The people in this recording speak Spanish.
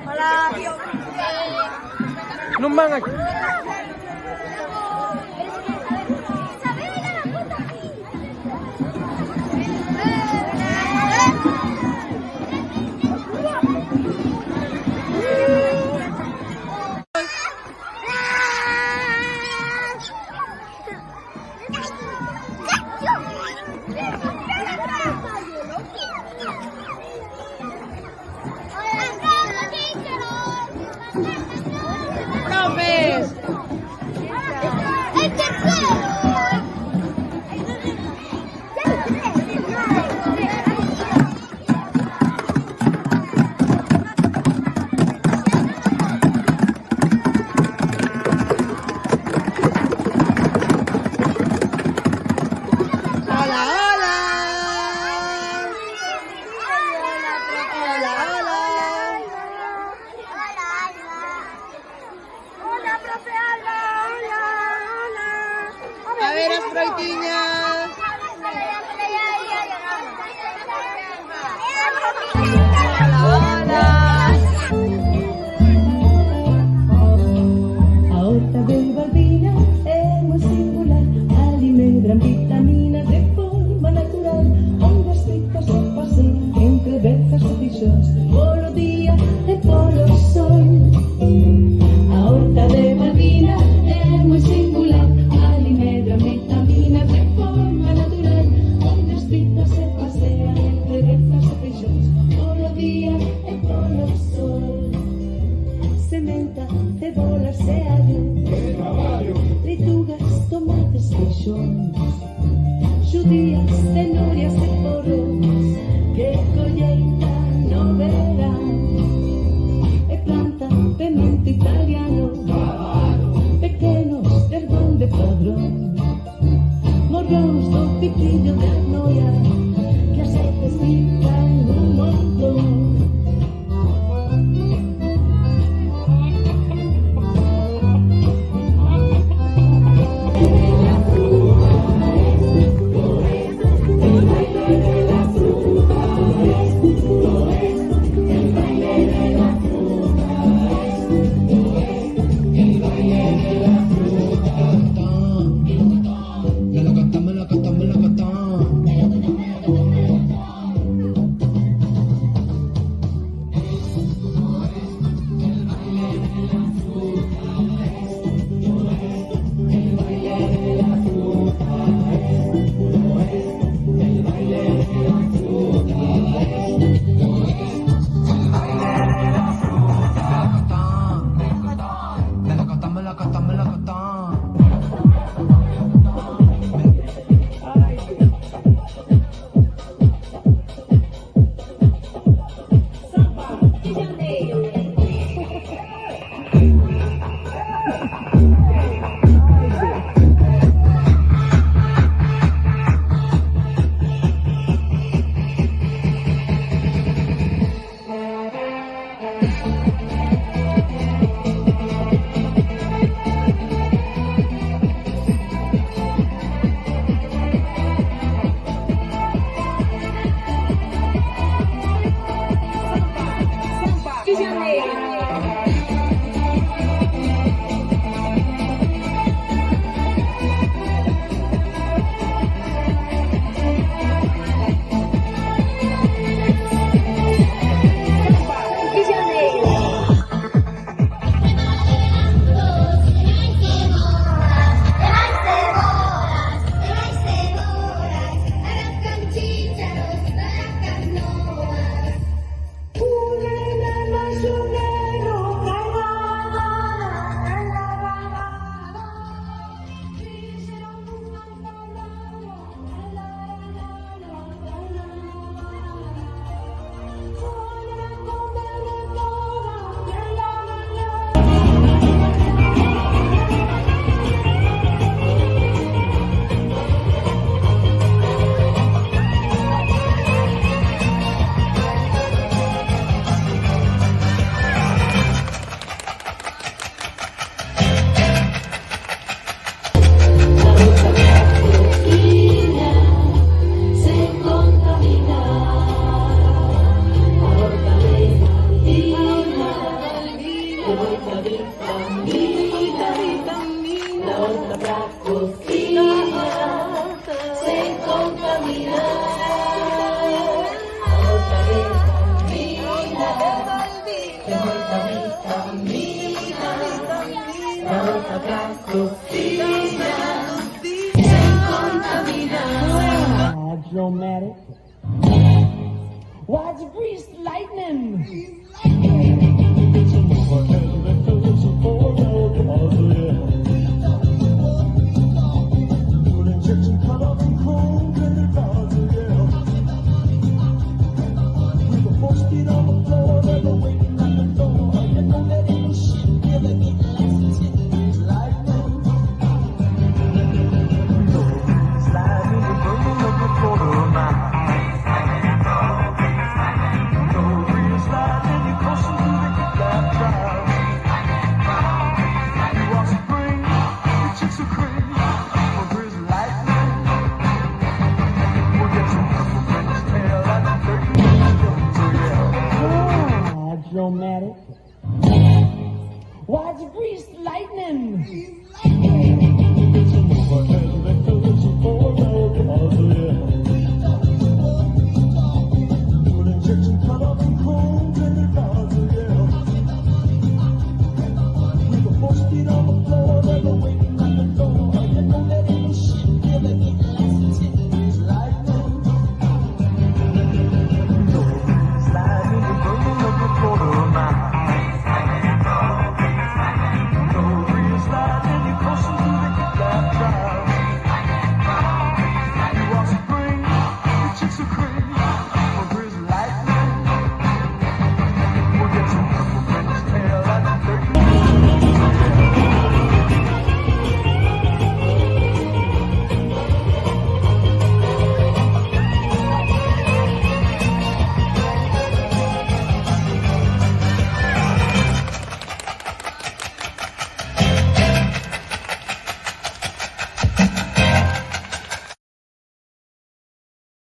Hola. No manches. ¡Profes! ¡El tercero! Hola, hola. Hola, hola. Hola, profe Alba. Hola, hola. A ver, Afroitiña. Hola, hola. A horta de Balbina é moi singular. Ali medran vitaminas de forma natural. Onde as ricas se pasean entre berzas e tixóns, polo día e polo sol. A horta de Balbina é moi singular. Ali medran vitaminas de forma natural. Onde as ricas se pasean entre berzas e tixóns, polo día e polo sol. Sementa, cebolas e allo, leitugas, tomates, feixóns, xudías, cenorias e poros, que colleita no verán. E planta pemento italiano, pequenos perdón de padrón, morróns do pitillo de noia, que as heces pican un montón. la otra cocina se contamina. Otra vitamina, la otra cocina se contamina. Hydromatic. Why'd you freeze the lightning? So crazy.